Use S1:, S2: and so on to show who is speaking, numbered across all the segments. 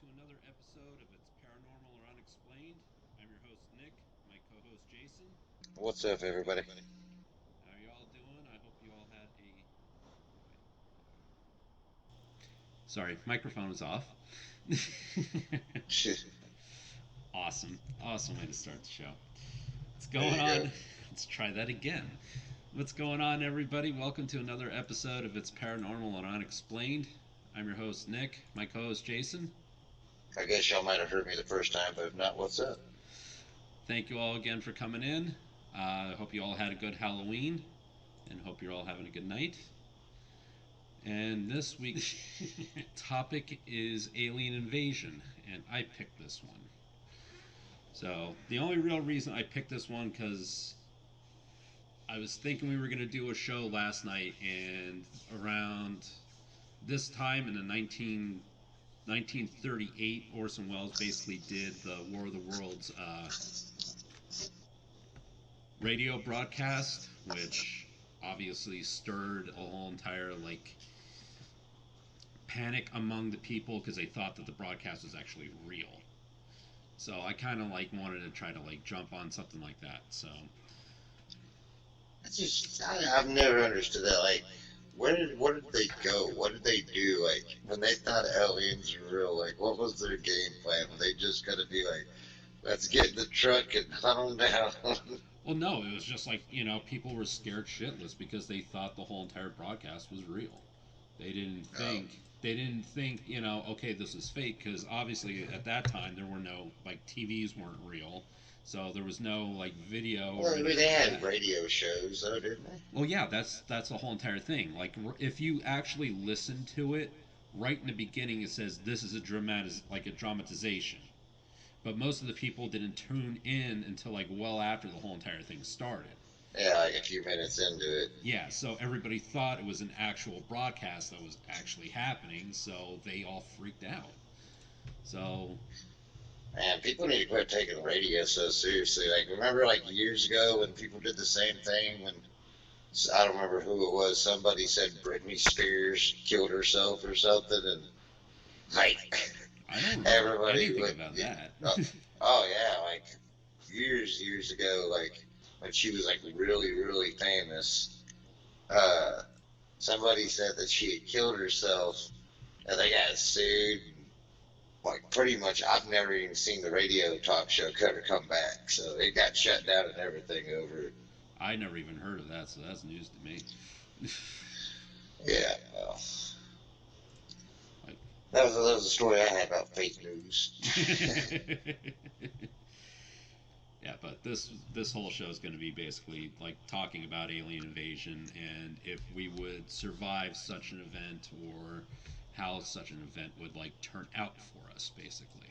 S1: to another episode of It's Paranormal or Unexplained. I'm your host, Nick, my co host, Jason.
S2: What's up, everybody?
S1: How are you all doing? I hope you all had a. Sorry, microphone was off. Awesome. Awesome way to start the show. What's
S2: There
S1: going
S2: you go.
S1: on? Let's try that again. What's going on, everybody? Welcome to another episode of It's Paranormal and Unexplained. I'm your host, Nick, my co host, Jason.
S2: I guess y'all might have heard me the first time, but if not, what's up?
S1: Thank you all again for coming in. I hope you all had a good Halloween and hope you're all having a good night. And this week's topic is alien invasion, and I picked this one. So the only real reason I picked this one because I was thinking we were going to do a show last night, and around this time in the 1938, Orson Welles basically did the War of the Worlds radio broadcast, which obviously stirred a whole entire panic among the people because they thought that the broadcast was actually real. So I kind of wanted to try to jump on something like that. So
S2: I've never understood that. Like, where did they go? What did they do? Like, when they thought aliens were real, like, what was their game plan? Were they just gonna be like, let's get in the truck and hunt them down?
S1: well, no, it was just people were scared shitless because they thought the whole entire broadcast was real.
S2: Oh,
S1: They didn't think, okay, this is fake because obviously at that time there were no TVs weren't real, so there was no video or
S2: well, I mean,
S1: anything
S2: they
S1: like
S2: had
S1: that.
S2: radio shows, though, didn't they?
S1: Well, yeah, that's the whole entire thing. If you actually listen to it, right in the beginning it says this is a dramatization. But most of the people didn't tune in until well after the whole entire thing started.
S2: Yeah, like a few minutes into it.
S1: Yeah, so everybody thought it was an actual broadcast that was actually happening, so they all freaked out. So,
S2: Man, people need to quit taking the radio so seriously. Like, remember, like years ago when people did the same thing when I don't remember who it was. Somebody said Britney Spears killed herself or something, and like
S1: I don't remember
S2: everybody
S1: anything
S2: would.
S1: about that.
S2: Oh, oh yeah, like years ago, like when she was like really famous. Uh, Somebody said that she had killed herself, and they got sued. Like pretty much, I've never even seen the radio talk show ever come back, so it got shut down and everything over it.
S1: I never even heard of that, so that's news to me.
S2: Yeah, well,
S1: like,
S2: that was a story I had about fake news.
S1: yeah, but this whole show is going to be basically talking about alien invasion and if we would survive such an event or how such an event would turn out for us, basically.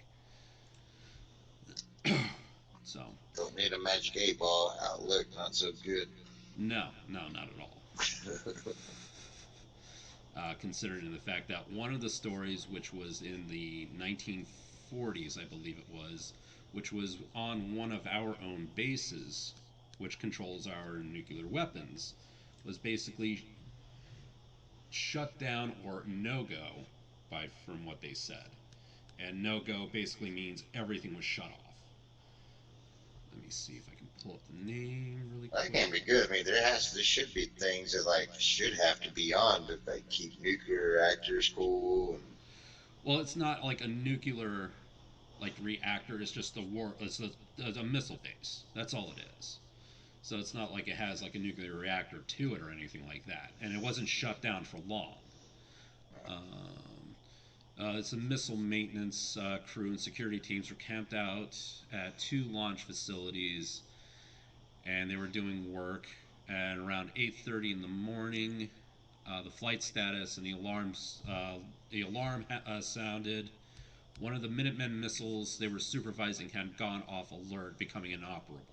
S1: So,
S2: Don't need a magic 8 ball. Outlook not so good.
S1: no, no, not at all. Considering the fact that one of the stories, which was in the 1940s, I believe it was, which was on one of our own bases, which controls our nuclear weapons, was basically shut down or no go by from what they said. And no go basically means everything was shut off. Let me see if I can pull up the name really
S2: That
S1: quick.
S2: can't be good. I mean, there should be things that like should have to be on to like keep nuclear reactors cool. And,
S1: Well, it's not like a nuclear reactor. It's just the war. It's a missile base. That's all it is. So it's not like it has a nuclear reactor to it or anything like that. And it wasn't shut down for long. Um, it's a missile maintenance crew and security teams were camped out at two launch facilities, and they were doing work. And around 8:30 in the morning, the flight status and the alarm sounded. One of the Minutemen missiles they were supervising had gone off alert, becoming inoperable.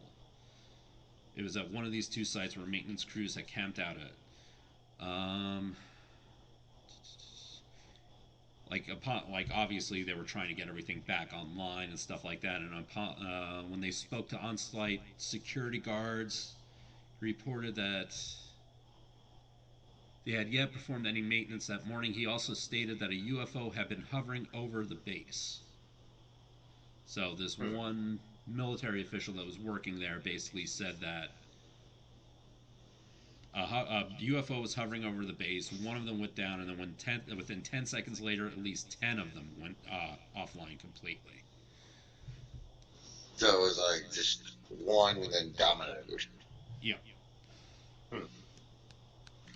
S1: It was at one of these two sites where maintenance crews had camped out at. Um, obviously they were trying to get everything back online and stuff like that. And when they spoke to on-site security guards, reported that they had yet performed any maintenance that morning. He also stated that a UFO had been hovering over the base. So this one military official that was working there basically said that a UFO was hovering over the base. One of them went down, and then within 10 seconds later, at least 10 of them went offline completely.
S2: So it was like just one and then dominoes.
S1: Yep.
S2: Hmm.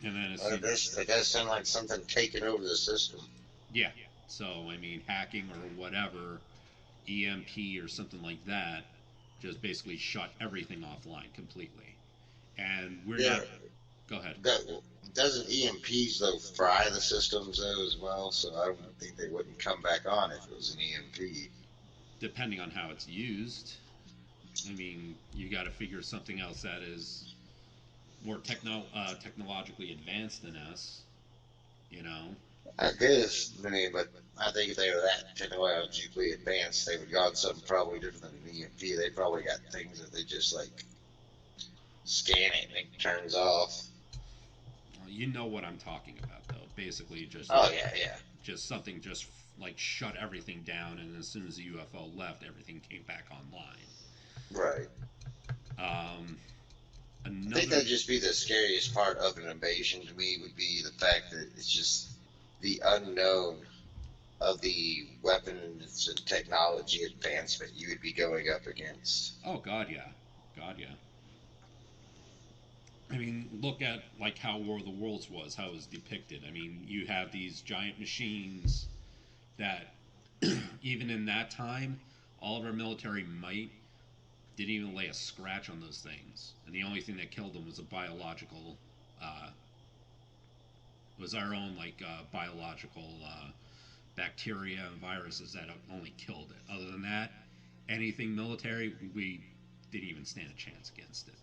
S1: And then
S2: It does sound like something taking over the system.
S1: yeah. So I mean, hacking or whatever, EMP or something like that, just basically shut everything offline completely. And we're
S2: Yeah,
S1: not. Go ahead.
S2: that doesn't EMPs though fry the systems though as well. So I don't think they wouldn't come back on if it was an EMP.
S1: Depending on how it's used, I mean, you got to figure something else that is more technologically advanced than us. You know.
S2: I guess, I mean, but I think if they were that technologically advanced, they would have gone something probably different than an EMP. They probably got things that they just like scan it and it turns off.
S1: You know what I'm talking about, though. Basically,
S2: Oh yeah, yeah.
S1: just something just like shut everything down, and as soon as the UFO left, everything came back online.
S2: Right.
S1: Um,
S2: I think
S1: another,
S2: that'd just be the scariest part of an invasion to me would be the fact that it's just the unknown of the weapons and technology advancement you would be going up against.
S1: oh God, yeah, God, yeah. I mean, look at like how War of the Worlds was, how it was depicted. I mean, you have these giant machines that, even in that time, all of our military might didn't even lay a scratch on those things, and the only thing that killed them was a biological, uh, was our own biological bacteria and viruses that only killed it. Other than that, anything military, we didn't even stand a chance against it.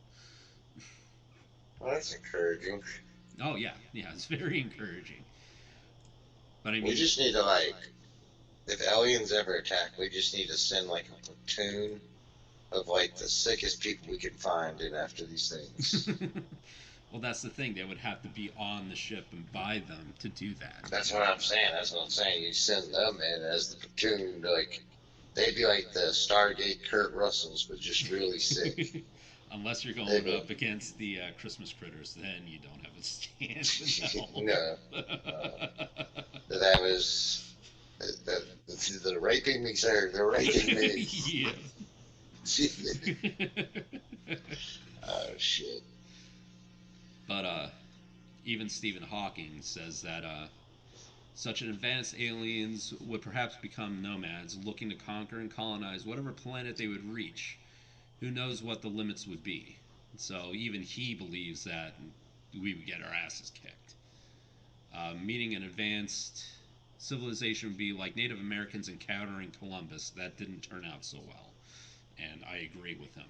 S2: Well, that's encouraging.
S1: Oh yeah, yeah, it's very encouraging. But I
S2: We
S1: mean,
S2: just need to like, if aliens ever attack, we just need to send like a platoon of like the sickest people we can find in after these things.
S1: well, that's the thing. They would have to be on the ship and by them to do that.
S2: That's what I'm saying. That's what I'm saying. You send them in as the platoon, like they'd be like the Stargate Kurt Russells, but just really sick.
S1: Unless you're
S2: They
S1: going
S2: would.
S1: up against the Christmas critters, then you don't have a chance in
S2: No, that was the raping me, sir. They're raping me.
S1: yeah.
S2: Oh shit.
S1: But even Stephen Hawking says that such an advanced aliens would perhaps become nomads, looking to conquer and colonize whatever planet they would reach. Who knows what the limits would be? So even he believes that we would get our asses kicked. Meeting an advanced civilization would be like Native Americans encountering Columbus. That didn't turn out so well, and I agree with him,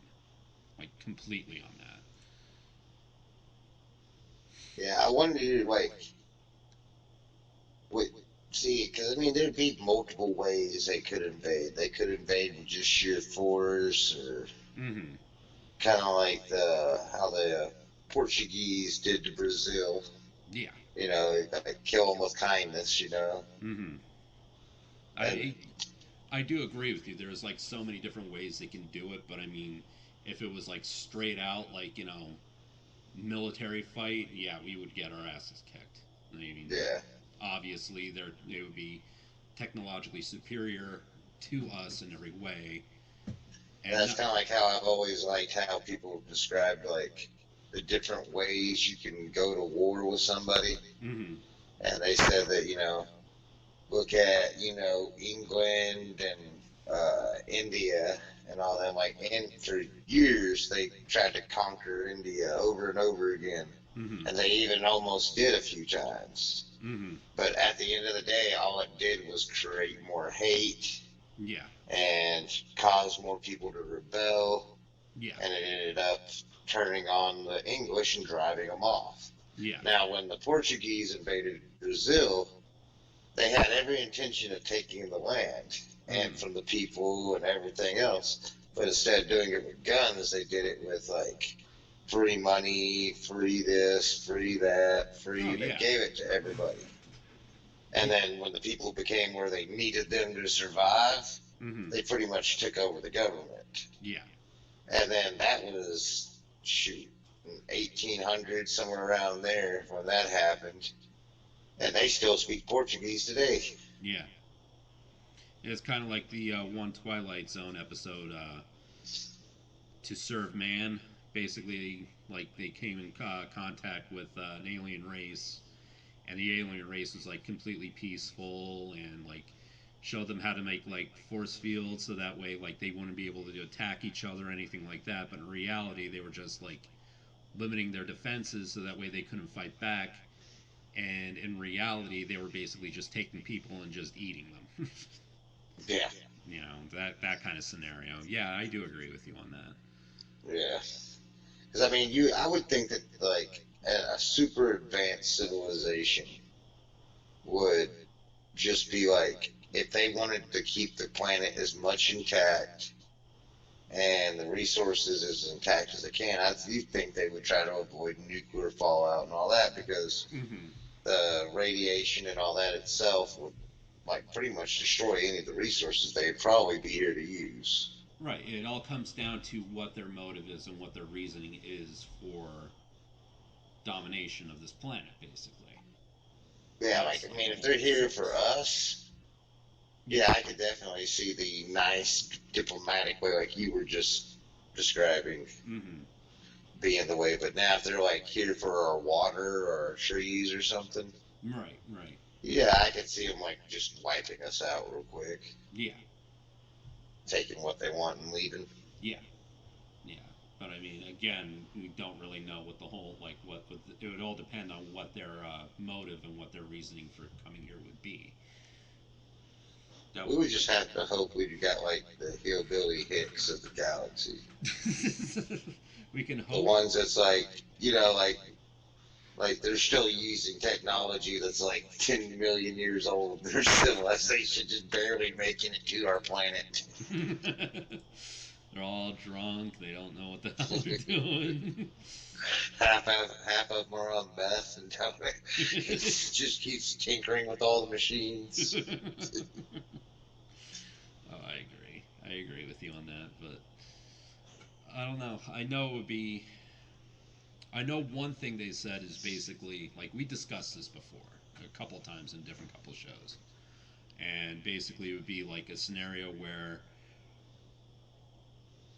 S1: like completely on that.
S2: Yeah, I wonder like, wait, see, because I mean, there'd be multiple ways they could invade. They could invade with just sheer force, or
S1: Mm-hmm.
S2: kind of like how the Portuguese did to Brazil.
S1: Yeah.
S2: You know, like, kill them with kindness. You know,
S1: Mm-hmm.
S2: and
S1: I I do agree with you. There's like so many different ways they can do it, but I mean, if it was like straight out, like military fight, yeah, we would get our asses kicked. I mean,
S2: yeah.
S1: obviously, they would be technologically superior to us in every way,
S2: And
S1: and
S2: that's
S1: not,
S2: kind of like how I've always liked how people described like the different ways you can go to war with somebody.
S1: mm-hmm,
S2: And they said that, look at, England and India and all them. Like, and for years, they tried to conquer India over and over again.
S1: mm-hmm,
S2: And they even almost did a few times.
S1: mm-hmm,
S2: But at the end of the day, all it did was create more hate
S1: yeah,
S2: and cause more people to rebel.
S1: yeah,
S2: And it ended up turning on the English and driving them off.
S1: yeah,
S2: Now, when the Portuguese invaded Brazil, they had every intention of taking the land and
S1: mm-hmm.
S2: from the people and everything else. But instead of doing it with guns, they did it with like free money, free this, free that,
S1: Oh
S2: free. They
S1: yeah,
S2: gave it to everybody. And then when the people became where they needed them to survive,
S1: Mm-hmm.
S2: they pretty much took over the government.
S1: Yeah.
S2: And then that was, shoot, 1800, somewhere around there when that happened. And they still speak Portuguese today.
S1: Yeah. It's kind of like the one Twilight Zone episode, "To Serve Man." Basically, like they came in contact with an alien race, and the alien race was like completely peaceful and like showed them how to make like force fields so that way like they wouldn't be able to attack each other or anything like that. But in reality, they were just like limiting their defenses so that way they couldn't fight back. And in reality, they were basically just taking people and just eating them.
S2: Yeah,
S1: That kind of scenario. Yeah, I do agree with you on that.
S2: yeah. Because I mean, I would think that like a super advanced civilization would just be like, if they wanted to keep the planet as much intact and the resources as intact as they can, you think they would try to avoid nuclear fallout and all that because
S1: Mm-hmm.
S2: the radiation and all that itself would like pretty much destroy any of the resources they'd probably be here to use.
S1: Right. It all comes down to what their motive is and what their reasoning is for domination of this planet, basically.
S2: Yeah, like
S1: That's
S2: I
S1: the
S2: mean, if
S1: whole
S2: they're here for
S1: source.
S2: us,
S1: Yeah.
S2: yeah, I could definitely see the nice diplomatic way, like you were just describing,
S1: Mm-hmm.
S2: being the way. But now, if they're like here for our water or our trees or something,
S1: Right. Right.
S2: yeah, I could see them like just wiping us out real quick,
S1: Yeah.
S2: taking what they want and leaving.
S1: Yeah. Yeah. But I mean, again, we don't really know what the whole it would all depend on what their motive and what their reasoning for coming here would be. That
S2: We
S1: would
S2: would
S1: be
S2: just have to hope we got like the hillbilly hicks of the galaxy,
S1: we can
S2: the
S1: hope.
S2: ones that's like, like they're still using technology that's like 10 million years old. Their civilization just barely making it to our planet.
S1: They're all drunk. They don't know what the hell they're doing.
S2: Half of them are on meth and just keeps tinkering with all the machines.
S1: Oh, I agree. I agree with you on that, but I don't know. I know it would be. I know one thing they said is basically like we discussed this before a couple times in different couple shows, and basically it would be like a scenario where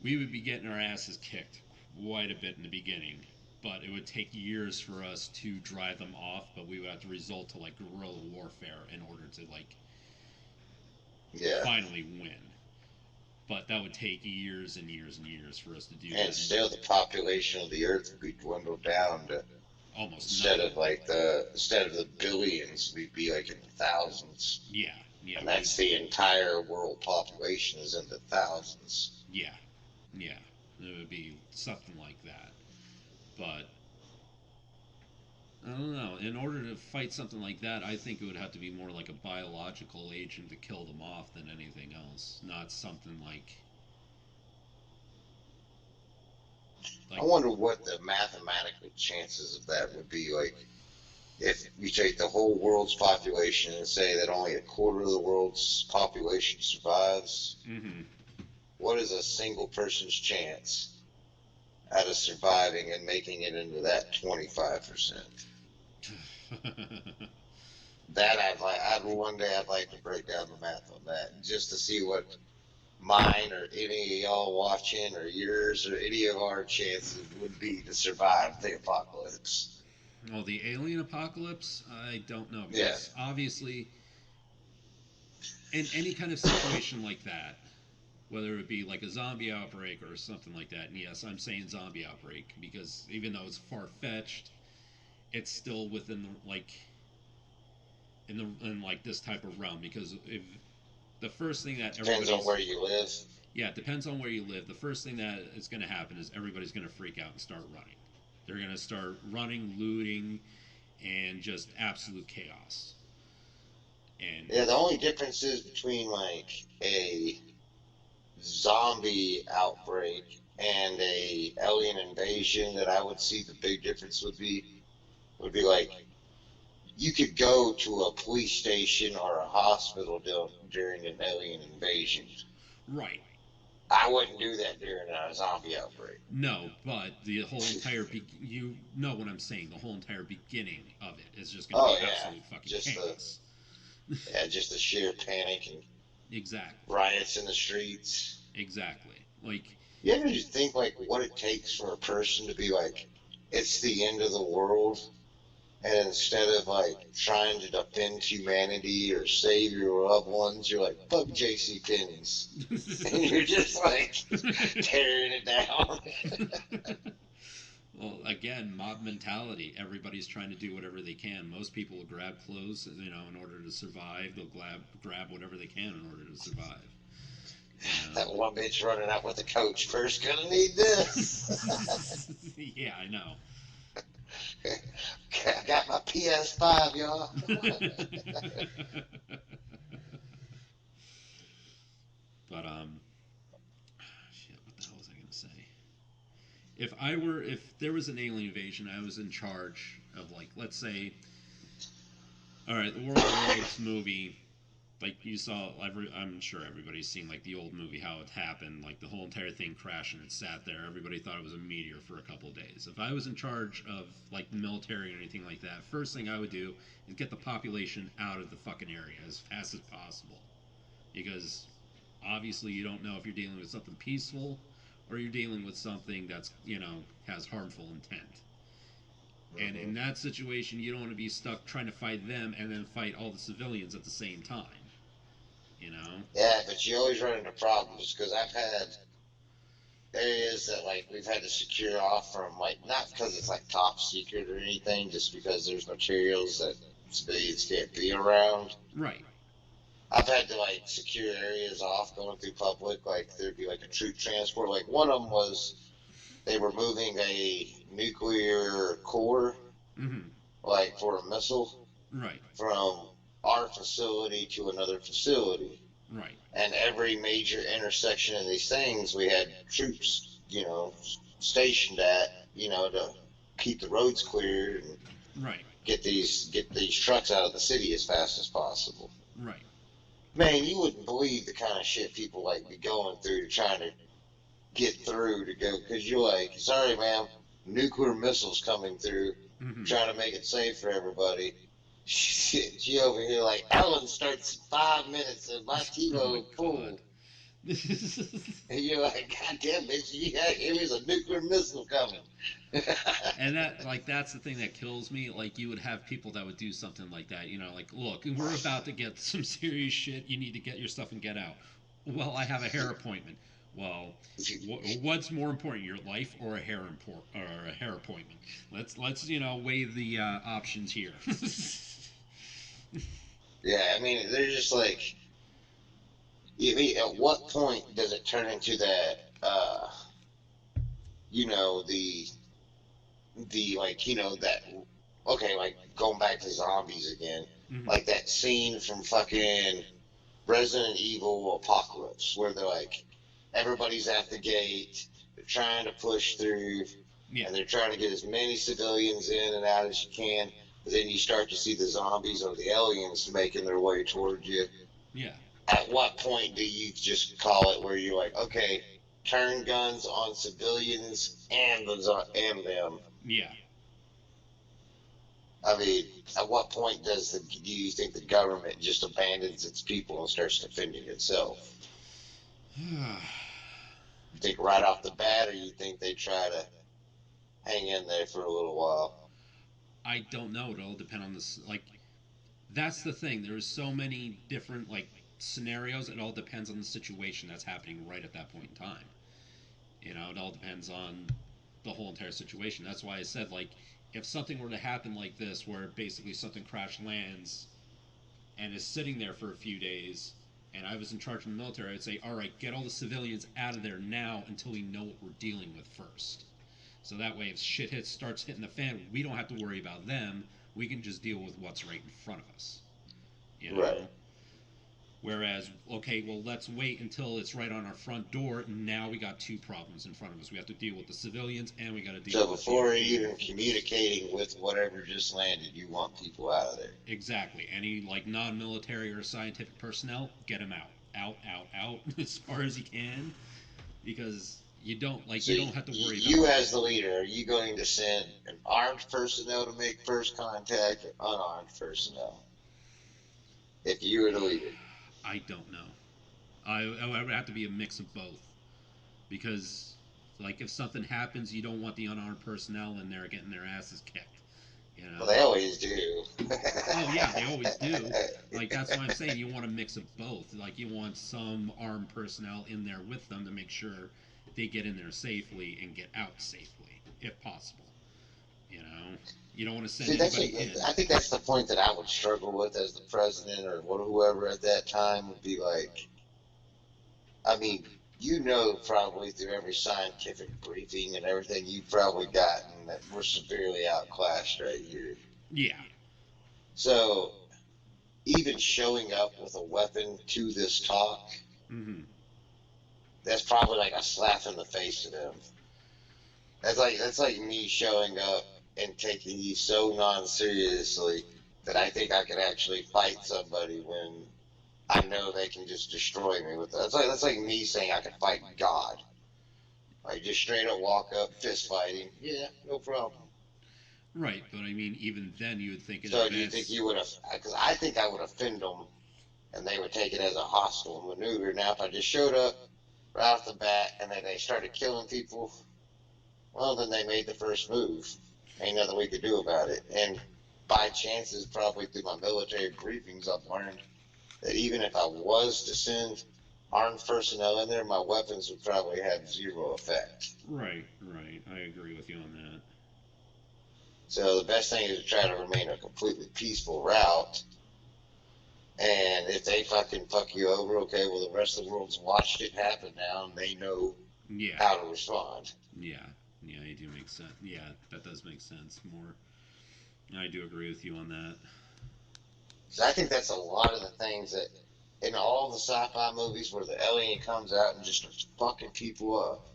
S1: we would be getting our asses kicked quite a bit in the beginning, but it would take years for us to drive them off. But we would have to resort to like guerrilla warfare in order to like
S2: Yeah.
S1: finally win. But that would take years and years and years for us to do
S2: And
S1: that.
S2: still the population of the earth would be dwindled down to
S1: Almost nothing.
S2: instead of the billions, we'd be like in the thousands.
S1: Yeah, yeah,
S2: And that's the entire world population is in the thousands.
S1: yeah, yeah. It would be something like that. But I don't know. In order to fight something like that, I think it would have to be more like a biological agent to kill them off than anything else. Not something
S2: I
S1: like
S2: wonder what the mathematical chances of that would be like if you take the whole world's population and say that only a quarter of the world's population survives.
S1: mm-hmm.
S2: What is a single person's chance at of surviving and making it into that 25%? That one day I'd like to break down the math on that just to see what mine or any of y'all watching or yours or any of our chances would be to survive the apocalypse.
S1: Well, the alien apocalypse, I don't know
S2: Yeah.
S1: because obviously, in any kind of situation like that, whether it be like a zombie outbreak or something like that, and yes, I'm saying zombie outbreak because even though it's far fetched, it's still within the like in like this type of realm because if the first thing that
S2: Depends on
S1: everybody's
S2: where you live.
S1: yeah, it depends on where you live. The first thing that is going to happen is everybody's going to freak out and start running. They're going to start running, looting, and just absolute chaos. And
S2: Yeah, the only difference is between like a zombie outbreak and a alien invasion that I would see the big difference would be like you could go to a police station or a hospital during an alien invasion.
S1: Right.
S2: I wouldn't do that during a zombie outbreak.
S1: No, but the whole entire you know what I'm saying. The whole entire beginning of it is just going to
S2: Oh
S1: be
S2: yeah,
S1: absolute fucking
S2: just the
S1: chaos.
S2: just the sheer panic and
S1: Exactly.
S2: riots in the streets.
S1: Exactly. Like,
S2: You ever just think like what it takes for a person to be like, it's the end of the world, and instead of like trying to defend humanity or save your loved ones, you're like, fuck JC Penney's. And you're just like tearing it down.
S1: well, again, mob mentality. Everybody's trying to do whatever they can. Most people will grab clothes, in order to survive. They'll grab whatever they can in order to survive.
S2: That one bitch running out with the coach first, gonna need this.
S1: Yeah, I know.
S2: I got my PS5, y'all.
S1: But shit. What the hell was I gonna say? If there was an alien invasion, I was in charge of, like, let's say, all right, the World War movie. Like, you saw, I'm sure everybody's seen, like, the old movie, how it happened. Like, the whole entire thing crashed and it sat there. Everybody thought it was a meteor for a couple of days. If I was in charge of, like, the military or anything like that, first thing I would do is get the population out of the fucking area as fast as possible. Because obviously you don't know if you're dealing with something peaceful or you're dealing with something that's, has harmful intent. And
S2: Mm-hmm.
S1: in that situation, you don't want to be stuck trying to fight them and then fight all the civilians at the same time. You know?
S2: Yeah, but you always run into problems because I've had areas that like we've had to secure off from, like, not because it's like top secret or anything, just because there's materials that civilians can't be around.
S1: Right.
S2: I've had to like secure areas off going through public, like there'd be like a troop transport. Like one of them was they were moving a nuclear core,
S1: Mm-hmm.
S2: like for a missile,
S1: Right.
S2: from our facility to another facility.
S1: Right.
S2: And every major intersection of these things, we had troops, stationed at, to keep the roads clear and
S1: Right.
S2: get these trucks out of the city as fast as possible.
S1: Right.
S2: Man, you wouldn't believe the kind of shit people like be going through trying to get through to go, because you're like, sorry, ma'am, nuclear missiles coming through,
S1: Mm-hmm.
S2: trying to make it safe for everybody. Shit, she over here like, Ellen starts in 5 minutes and my
S1: Oh my
S2: TiVo full.
S1: god.
S2: And you're like, God damn, bitch, here is a nuclear missile coming.
S1: And that's the thing that kills me. Like, you would have people that would do something like that. Like, look, we're about to get some serious shit. You need to get your stuff and get out. Well, I have a hair appointment. Well, what's more important, your life or a hair appointment? Let's weigh the options here.
S2: Yeah, I mean, they're just like, at what point does it turn into that, the like, that, okay, like going back to zombies again,
S1: Mm-hmm.
S2: like that scene from fucking Resident Evil Apocalypse, where they're like, everybody's at the gate, they're trying to push through,
S1: Yeah.
S2: and they're trying to get as many civilians in and out as you can. But then you start to see the zombies or the aliens making their way towards you.
S1: Yeah.
S2: At what point do you just call it where you're like, okay, turn guns on civilians and them?
S1: Yeah.
S2: I mean, at what point do you think the government just abandons its people and starts defending itself? You think right off the bat, or you think they try to hang in there for a little while?
S1: I don't know. It all depend on this. Like, that's the thing. There's so many different, like, scenarios. It all depends on the situation that's happening right at that point in time. It all depends on the whole entire situation. That's why I said, like, if something were to happen like this, where basically something crash lands and is sitting there for a few days, and I was in charge of the military, I'd say, all right, get all the civilians out of there now until we know what we're dealing with first. So that way, if shit starts hitting the fan, we don't have to worry about them. We can just deal with what's right in front of us. You
S2: Right.
S1: know. Whereas, okay, well, let's wait until it's right on our front door. Now we got two problems in front of us. We have to deal with the civilians, and we got to deal
S2: So
S1: with
S2: before
S1: the
S2: even communicating with whatever just landed, you want people out of there.
S1: exactly any, like, non-military or scientific personnel. Get them out. out as far as you can, because
S2: So
S1: you don't have to worry about
S2: you, as the leader, are you going to send an armed personnel to make first contact or unarmed personnel? If you were the leader,
S1: I don't know. I would have to be a mix of both, because like if something happens, you don't want the unarmed personnel in there getting their asses kicked. You
S2: well,
S1: know.
S2: they always do.
S1: Oh yeah, they always do. Like that's why I'm saying you want a mix of both. Like you want some armed personnel in there with them to make sure they get in there safely and get out safely, if possible. You know, you don't want to send
S2: See,
S1: anybody in.
S2: I think that's the point that I would struggle with as the president or whoever at that time would be like. I mean, you know, probably through every scientific briefing and everything you've probably gotten that we're severely outclassed right here.
S1: Yeah.
S2: So even showing up with a weapon to this talk,
S1: Mm-hmm.
S2: that's probably like a slap in the face to them. That's like me showing up and taking you so non-seriously that I think I could actually fight somebody when I know they can just destroy me with that. That's like me saying I could fight God. Like just straight up walk up, fist fighting. Yeah, no problem.
S1: Right, but I mean, even then, you would think in
S2: So do you think
S1: advance.
S2: you would have? Because I think I would offend them, and they would take it as a hostile maneuver. Now, if I just showed up right off the bat and then they started killing people, well, then they made the first move. Ain't nothing we could do about it. And by chances, probably through my military briefings, I've learned that even if I was to send armed personnel in there, my weapons would probably have zero effect.
S1: Right, right. I agree with you on that.
S2: So the best thing is to try to remain a completely peaceful route. And if they fucking fuck you over, okay, well the rest of the world's watched it happen now, and they know
S1: Yeah,
S2: how to respond.
S1: yeah, yeah. You do make sense. Yeah, that does make sense more. I do agree with you on that.
S2: So I think that's a lot of the things that in all the sci-fi movies where the alien comes out and just starts fucking people up.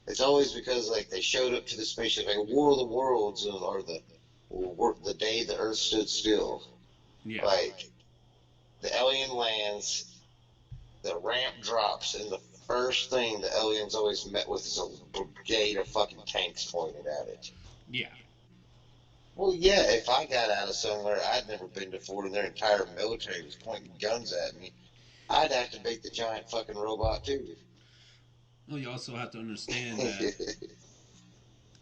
S2: It's always because like they showed up to the spaceship, like War of the Worlds or the day the Earth stood still.
S1: Yeah,
S2: Like the alien lands, the ramp drops, and the first thing the aliens always met with is a brigade of fucking tanks pointed at it.
S1: yeah.
S2: Well, yeah, if I got out of somewhere I'd never been before and their entire military was pointing guns at me, I'd activate the giant fucking robot too.
S1: Well, you also have to understand that,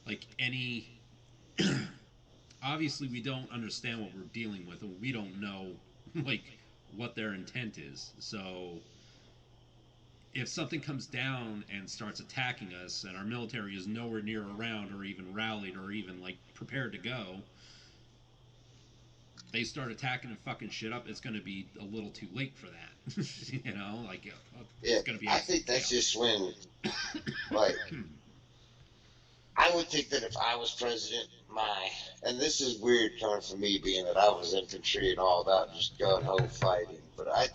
S1: like any, obviously we don't understand what we're dealing with, and we don't know, like, what their intent is. So if something comes down and starts attacking us, and our military is nowhere near around, or even rallied, or even like prepared to go, they start attacking and fucking shit up, it's going to be a little too late for that. You know, like
S2: Yeah,
S1: it's going to be
S2: I
S1: absolute
S2: think that's
S1: chaos.
S2: just when, like, I would think that if I was president, and this is weird coming from me being that I was infantry and all about just gun ho fighting, but I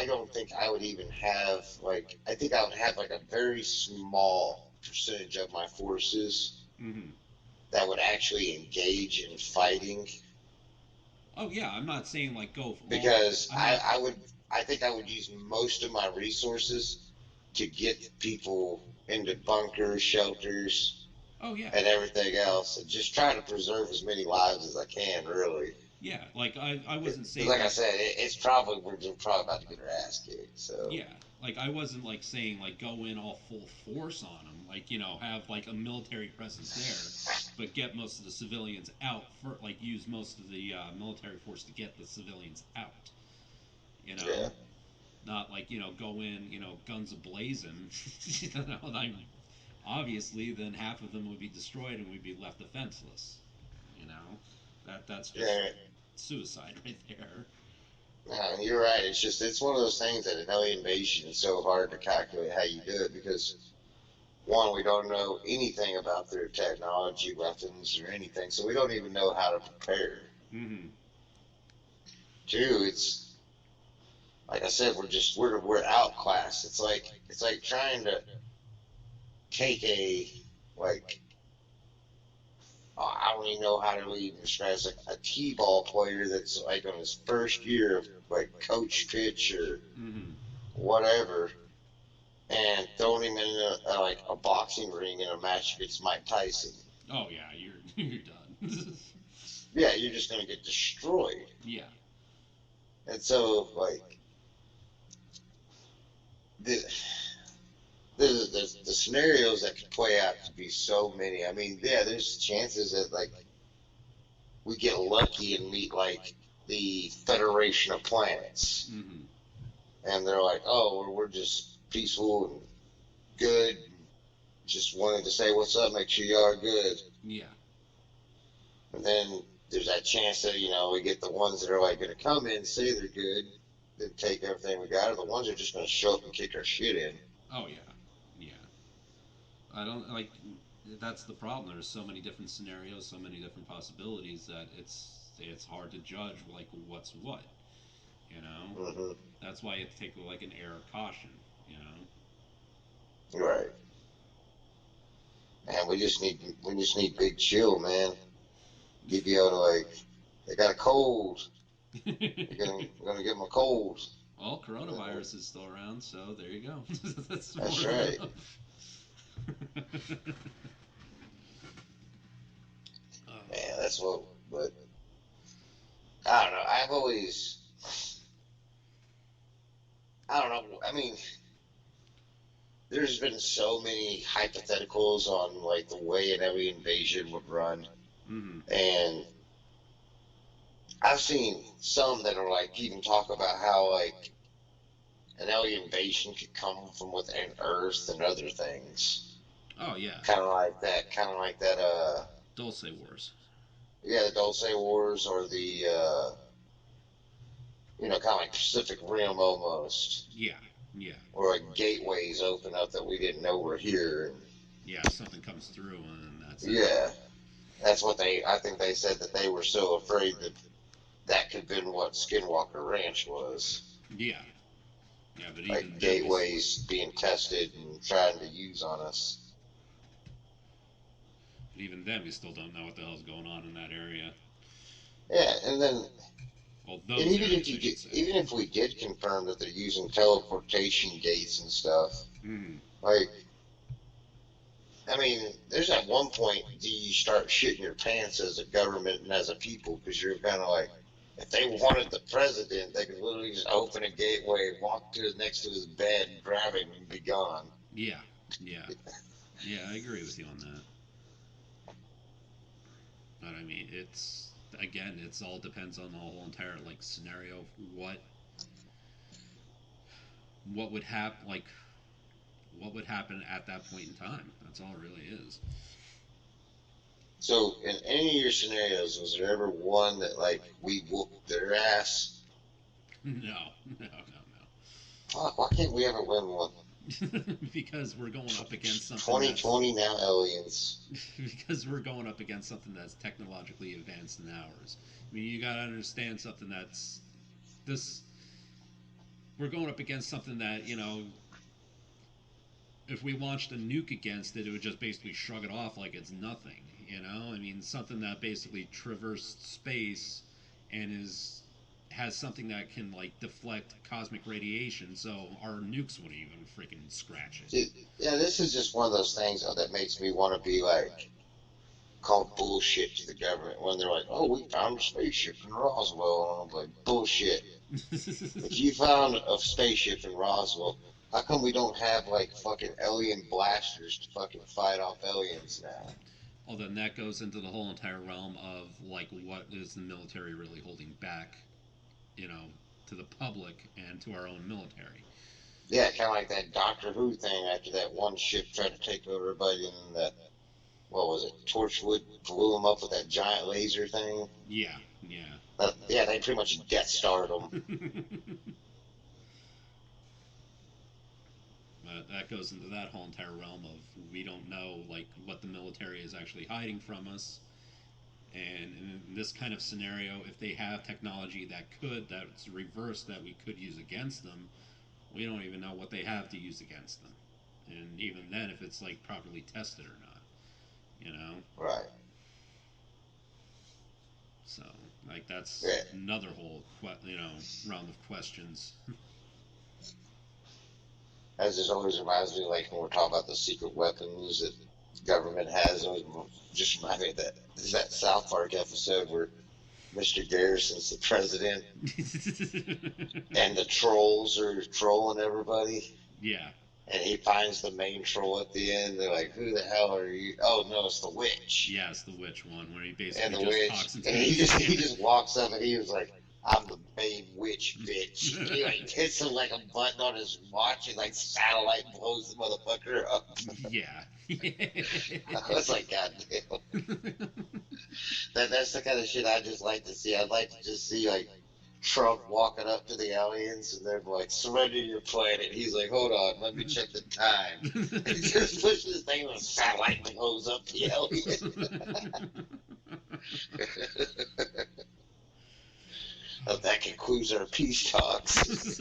S2: don't think I would even have, like, I think I would have, like, a very small percentage of my forces
S1: Hmm.
S2: that would actually engage in fighting
S1: Oh yeah, I'm not saying like go all.
S2: because
S1: I'm not.
S2: I think I would use most of my resources to get people into bunkers, shelters,
S1: Oh yeah,
S2: and everything else, and just try to preserve as many lives as I can, really.
S1: yeah. Like I wasn't
S2: Because,
S1: saying
S2: like I
S1: like
S2: said, it's probably we're probably about to get our ass kicked. So
S1: yeah. Like I wasn't like saying like go in all full force on them. Like have like a military presence there, but get most of the civilians out for like use most of the military force to get the civilians out. You
S2: yeah,
S1: know, not like go in guns a blazing. Like, obviously then half of them would be destroyed and we'd be left defenseless. You know, that's just
S2: yeah.
S1: suicide right there.
S2: No, you're right. It's just it's one of those things that an alien invasion is so hard to calculate how you do it because one, we don't know anything about their technology, weapons, or anything, so we don't even know how to prepare.
S1: Hmm.
S2: Two, it's like I said, we're outclassed. It's like trying to take a like I don't even know how to even describe it. It's like a t-ball player that's like on his first year of like coach pitch or
S1: Hmm.
S2: whatever, and throwing him in like a boxing ring in a match against Mike Tyson.
S1: Oh yeah, you're done.
S2: Yeah, you're just gonna get destroyed.
S1: Yeah.
S2: And so, like, the, the scenarios that could play out could be so many. I mean, yeah, there's chances that like we get lucky and meet like the Federation of Planets,
S1: Hmm.
S2: and they're like, oh, we're just peaceful and good, just wanted to say what's up, make sure y'all are good.
S1: Yeah.
S2: And then there's that chance that we get the ones that are like going to come in, say they're good, then take everything we got, or the ones that are just going to show up and kick our shit in.
S1: Oh yeah. Yeah. I don't like. That's the problem. There's so many different scenarios, so many different possibilities that it's hard to judge like what's what. You know.
S2: Hmm.
S1: That's why you have to take like an air of caution. You know.
S2: Right. And we just need big chill, man. Get you out of like they got a cold. We're gonna give them a cold.
S1: Well, coronavirus is still around, so there you go. That's more
S2: That's
S1: than
S2: right.
S1: enough.
S2: Man, that's what. But I don't know. I don't know. I mean, there's been so many hypotheticals on like the way an every invasion would run,
S1: Hmm.
S2: and I've seen some that are like even talk about how like an alien invasion could come from within Earth and other things.
S1: Oh yeah,
S2: Kind of like that. Kind of like that.
S1: Dulce Wars.
S2: Yeah, the Dulce Wars or the kind of like Pacific Rim almost,
S1: Yeah, yeah,
S2: where like gateways open up that we didn't know were here. And
S1: yeah. Something comes through, and that's it.
S2: yeah, that's what I think they said that they were so afraid that that could have been what Skinwalker Ranch was.
S1: Yeah, yeah. But even
S2: Like
S1: then,
S2: gateways being tested and trying to use on us.
S1: we still don't know what the hell's going on in that area.
S2: Yeah, and then
S1: Well,
S2: and
S1: those areas, I should say.
S2: even if we did confirm that they're using teleportation gates and stuff,
S1: Hmm.
S2: like I mean, there's at one point do you start shitting your pants as a government and as a people because you're kind of like, if they wanted the president, they could literally just open a gateway, walk to next to his bed, grab him, and be gone.
S1: Yeah, yeah, yeah. I agree with you on that. But I mean, it's again, it's all depends on the whole entire like scenario. Of what would happen? Like what would happen at that point in time? That's all it really is.
S2: So, in any of your scenarios, was there ever one that like we whooped their ass?
S1: No, no,
S2: Fuck, why can't we ever win one?
S1: no, no. Because we're going up against something that's
S2: 2020 now, aliens.
S1: because we're going up against something that's technologically advanced in ours. I mean, you got to understand something that's this. We're going up against something that if we launched a nuke against it, it would just basically shrug it off like it's nothing. I mean, something that basically traversed space and is has something that can like deflect cosmic radiation, so our nukes wouldn't even freaking scratch it.
S2: See, yeah, this is just one of those things though, that makes me want to be like call bullshit to the government when they're like, "Oh, we found a spaceship in Roswell," and I'm like, "Bullshit! If you found a spaceship in Roswell, how come we don't have like fucking alien blasters to fucking fight off aliens now?"
S1: Well, then that goes into the whole entire realm of like what is the military really holding back, you know, to the public and to our own military.
S2: Yeah, kind of like that Doctor Who thing after that one ship tried to take over everybody, and that what was it? Torchwood blew them up with that giant laser thing.
S1: Yeah, yeah.
S2: Yeah, they pretty much Death Starred them.
S1: But that goes into that whole entire realm of we don't know like what the military is actually hiding from us. And in this kind of scenario, if they have technology that's reversed that we could use against them, we don't even know what they have to use against them. And even then, if it's like properly tested or not, you know.
S2: Right.
S1: So like that's
S2: Yeah.
S1: another whole round of questions.
S2: As this always reminds me, like when we're talking about the secret weapons that the government has, it always just remind me of that. Is that South Park episode where Mr. Garrison's the president and the trolls are trolling everybody?
S1: Yeah.
S2: And he finds the main troll at the end. They're like, "Who the hell are you?" Oh no, it's the witch.
S1: Yeah, it's the witch one where he
S2: And
S1: basically
S2: the
S1: just
S2: witch,
S1: talks into
S2: and he just walks up and he was like, "I'm the main witch, bitch." And he like hits him like a button on his watch, and like satellite blows the motherfucker up.
S1: Yeah.
S2: I was like, "God damn." That's the kind of shit I just like to see. I'd like to just see like Trump walking up to the aliens and they're like, "Surrender your planet." He's like, "Hold on, let me check the time." He just pushes this thing and the satellite blows up the alien. That concludes our peace talks.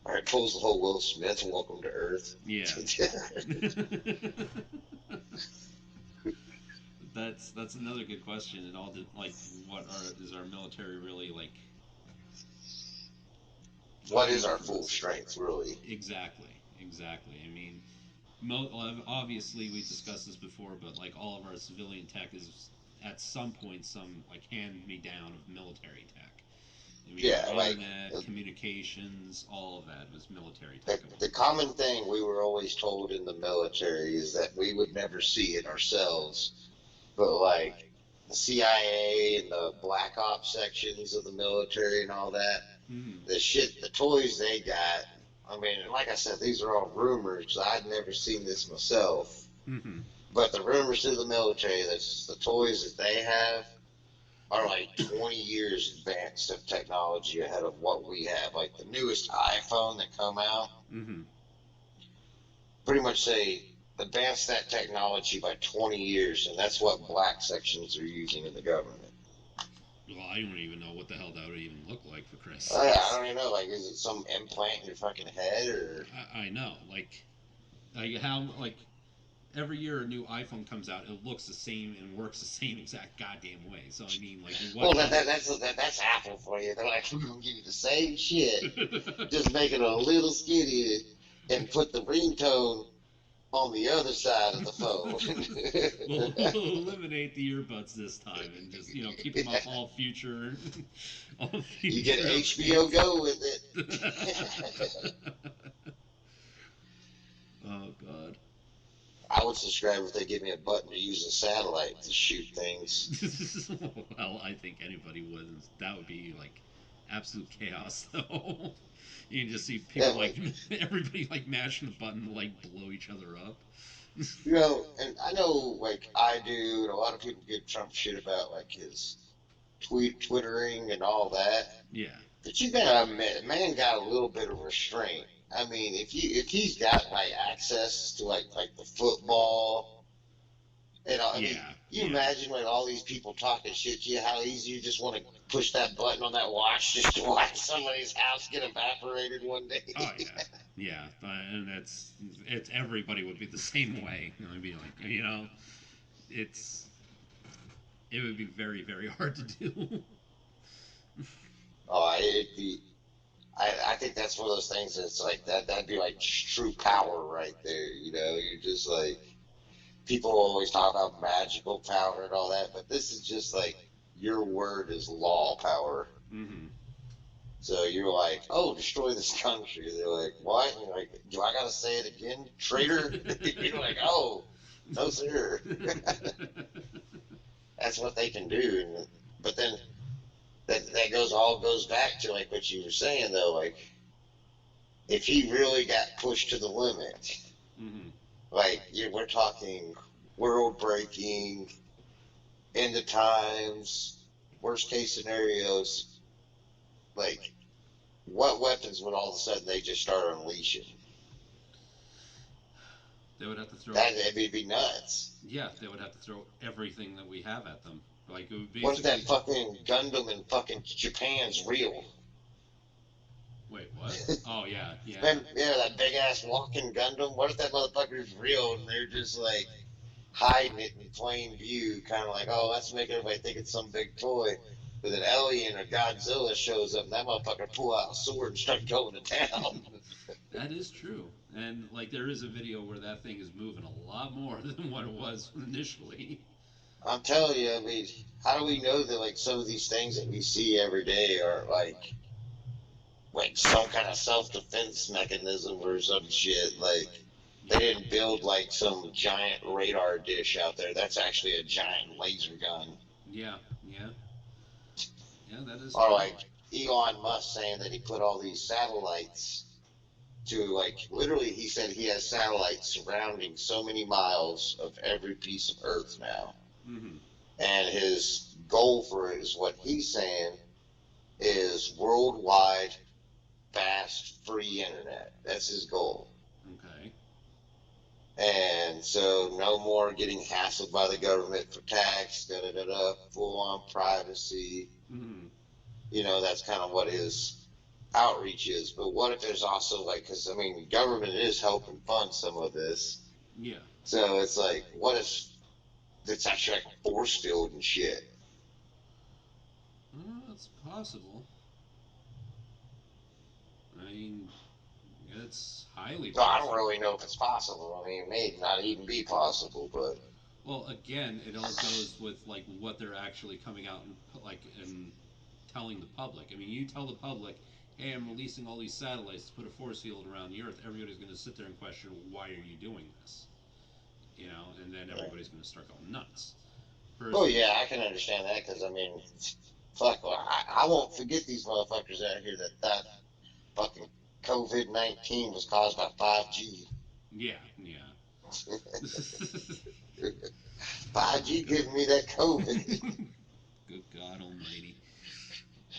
S2: All right, pulls the whole Will Smith. Welcome to Earth.
S1: Yeah. That's another good question. It all like is our military really like?
S2: What is our full strength, really?
S1: Exactly. I mean, obviously we discussed this before, but like all of our civilian tech is at some point some like hand me down of military tech. I mean,
S2: Yeah, like
S1: internet, communications, all of that was military
S2: the,
S1: tech.
S2: the common thing we were always told in the military is that we would never see it ourselves, but like the CIA and the Black Ops sections of the military and all that,
S1: Mm-hmm.
S2: the shit, the toys they got. I mean, like I said, these are all rumors. I'd never seen this myself,
S1: Mm-hmm.
S2: but the rumors to the military, that's the toys that they have are like 20 years advanced of technology ahead of what we have. Like the newest iPhone that come out,
S1: Mm-hmm.
S2: pretty much say advance that technology by 20 years, and that's what black sections are using in the government.
S1: Well, I don't even know what the hell that would even look like, for Christ's
S2: I
S1: sakes.
S2: don't even know. Like, is it some implant in your fucking head, or
S1: I know, like how like every year a new iPhone comes out, it looks the same and works the same exact goddamn way. So I mean, like,
S2: well,
S1: what?
S2: that's Apple for you. They're like, we're gonna give you the same shit, just make it a little skinnier and put the ringtone on the other side of the phone.
S1: We'll eliminate the earbuds this time and just keep them off all future, all
S2: You get
S1: future.
S2: HBO Go with
S1: updates.
S2: it.
S1: Oh God.
S2: I would subscribe if they give me a button to use a satellite to shoot things.
S1: Well, I think anybody would. That would be like absolute chaos, though. You can just see people
S2: Yeah,
S1: like everybody like mashing the button to like blow each other up.
S2: and I know like I do, and a lot of people give Trump shit about like his twittering and all that.
S1: Yeah.
S2: But you gotta admit, man got a little bit of restraint. I mean, if he's got like access to like the football. I mean,
S1: Yeah.
S2: you
S1: Yeah.
S2: imagine like all these people talking shit to you, how easy you just want to push that button on that watch just to watch somebody's house get evaporated one day.
S1: Oh yeah. Yeah. And it's everybody would be the same way. It'd be like it's it would be very very hard to do.
S2: Oh, it'd be. I think that's one of those things that's like that'd be like true power right there. You're just like people always talk about magical power and all that, but this is just like your word is law power.
S1: Mm-hmm.
S2: So you're like, oh, destroy this country. They're like, what? And you're like, do I gotta say it again, traitor? You're like, oh, no sir. That's what they can do. But then that goes back to like what you were saying though, like if he really got pushed to the limit,
S1: Mm-hmm.
S2: like we're talking world breaking, end of times, worst case scenarios, like what weapons would all of a sudden they just start unleashing?
S1: They would have to throw.
S2: It'd be nuts.
S1: Yeah, they would have to throw everything that we have at them. Like it would
S2: What if that
S1: basically.
S2: fucking Gundam in fucking Japan's real?
S1: Wait, what? Oh yeah, yeah.
S2: Then, that big ass walking Gundam. What if that motherfucker's real and they're just like hiding it in plain view, kind of like, oh, let's make everybody think it's some big toy. But then Alien or Godzilla shows up and that motherfucker pull out a sword and start going to town.
S1: That is true. And like there is a video where that thing is moving a lot more than what it was initially.
S2: I'm telling you, I mean, how do we know that like some of these things that we see every day are like some kind of self defense mechanism or some shit? Like they
S1: Yeah.
S2: didn't build like some giant radar dish out there. That's actually a giant laser gun.
S1: Yeah. Yeah. Yeah, that is
S2: Or
S1: true.
S2: like Elon Musk saying that he put all these satellites to like literally he said he has satellites surrounding so many miles of every piece of Earth now.
S1: Mm-hmm.
S2: And his goal for it is what he's saying is worldwide fast free internet. That's his goal.
S1: Okay.
S2: And so no more getting hassled by the government for tax, da da da da, full on privacy.
S1: Mm-hmm.
S2: That's kind of what his outreach is. But what if there's also like, because I mean, government is helping fund some of this.
S1: Yeah.
S2: So it's like, what if it's actually like a force field and shit?
S1: It's possible. I mean, it's highly
S2: So I don't
S1: possible.
S2: really know if it's possible. I mean, it may not even be possible, but
S1: Well, again, it all goes with like what they're actually coming out and telling the public. I mean, you tell the public, "Hey, I'm releasing all these satellites to put a force field around the Earth." Everybody's going to sit there and question, "Why are you doing this?" And then everybody's going to start going nuts.
S2: oh
S1: Versus,
S2: yeah, I can understand that because I mean, fuck, I won't forget these motherfuckers out here that fucking COVID-19 was caused by 5G.
S1: yeah, yeah.
S2: 5G giving me that COVID.
S1: Good God Almighty!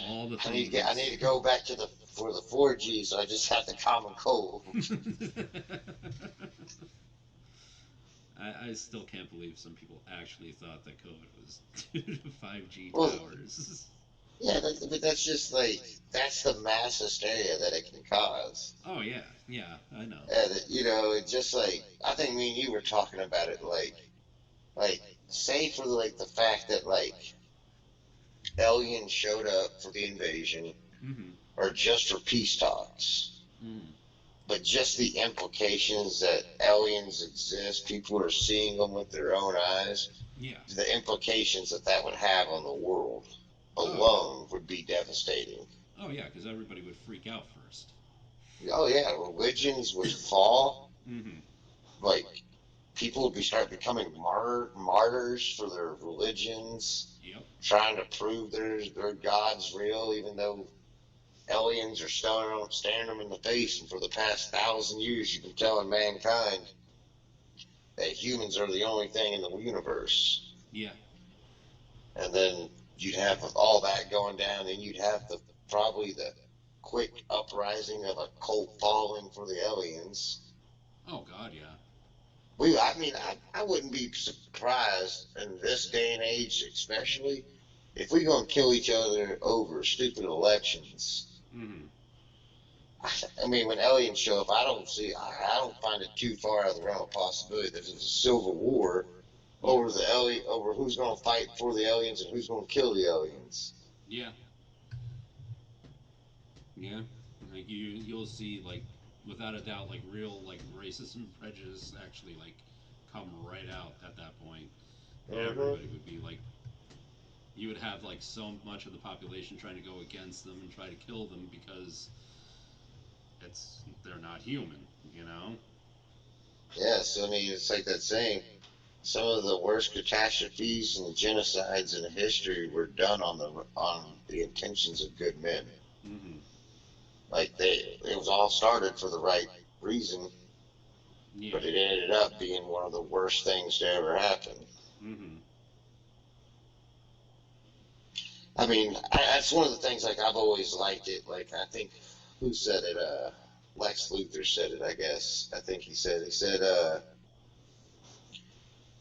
S1: All the
S2: I need
S1: things.
S2: to go back to the for the 4G, so I just have the common cold.
S1: I still can't believe some people actually thought that COVID was due to 5G
S2: Well,
S1: towers.
S2: yeah, but that's just like that's the mass hysteria that it can cause.
S1: Oh yeah, yeah, I know.
S2: And it's just like I think me and you were talking about it, like say for like the fact that like aliens showed up for the invasion
S1: Mm-hmm.
S2: or just for peace talks,
S1: Mm-hmm.
S2: but just the implications that aliens exist, people are seeing them with their own eyes,
S1: Yeah.
S2: the implications that that would have on the world
S1: Oh yeah.
S2: alone would be devastating.
S1: Oh yeah, because everybody would freak out first.
S2: Oh yeah, religions would fall.
S1: Mm-hmm.
S2: Like people would be start becoming martyrs for their religions,
S1: Yep.
S2: trying to prove their God's real, even though aliens are staring them in the face. And for the past 1,000 years, you've been telling mankind that humans are the only thing in the universe.
S1: Yeah.
S2: And then you'd have all that going down, and you'd have probably the quick uprising of a cult following for the aliens.
S1: Oh God, yeah.
S2: I mean, I wouldn't be surprised in this day and age, especially if we're going to kill each other over stupid elections.
S1: Mm-hmm.
S2: I mean, when aliens show up, I don't find it too far out of the realm of possibility that there's a civil war
S1: Yeah.
S2: over who's going to fight for the aliens and who's going to kill the aliens.
S1: Yeah. Yeah. Like you'll see like without a doubt like real like racism and prejudice actually like come right out at that point.
S2: Hmm.
S1: Everybody would be like you would have like so much of the population trying to go against them and try to kill them because they're not human, you know?
S2: Yes, I mean, it's like that saying. Some of the worst catastrophes and genocides in history were done on the intentions of good men.
S1: Mm-hmm.
S2: Like it was all started for the right reason,
S1: Yeah.
S2: but it ended up being one of the worst things to ever happen.
S1: Mm-hmm.
S2: I mean, that's one of the things. Like I've always liked it. Like I think who said it? Lex Luthor said it. I guess. I think he said. He said,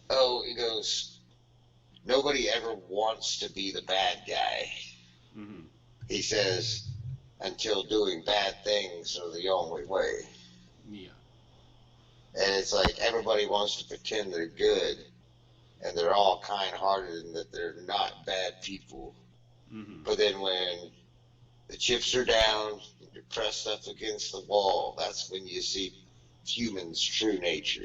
S2: "Oh, he goes. Nobody ever wants to be the bad guy."
S1: Mm-hmm.
S2: He says, "Until doing bad things are the only way."
S1: Yeah.
S2: And it's like everybody wants to pretend they're good and they're all kind-hearted and that they're not bad people.
S1: Mm-hmm.
S2: But then when the chips are down, you're pressed up against the wall. That's when you see humans' true nature.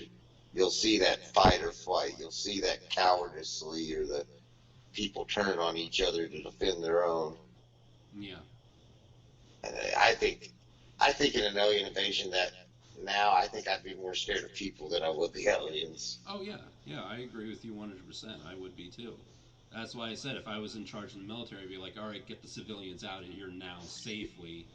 S2: You'll see that fight or flight. You'll see that cowardly or the people turn on each other to defend their own.
S1: Yeah.
S2: And I think in an alien invasion that now I think I'd be more scared of people than I would the aliens.
S1: Oh yeah, yeah. I agree with you 100%. I would be too. That's why I said if I was in charge of the military, I'd be like, all right, get the civilians out of here now safely,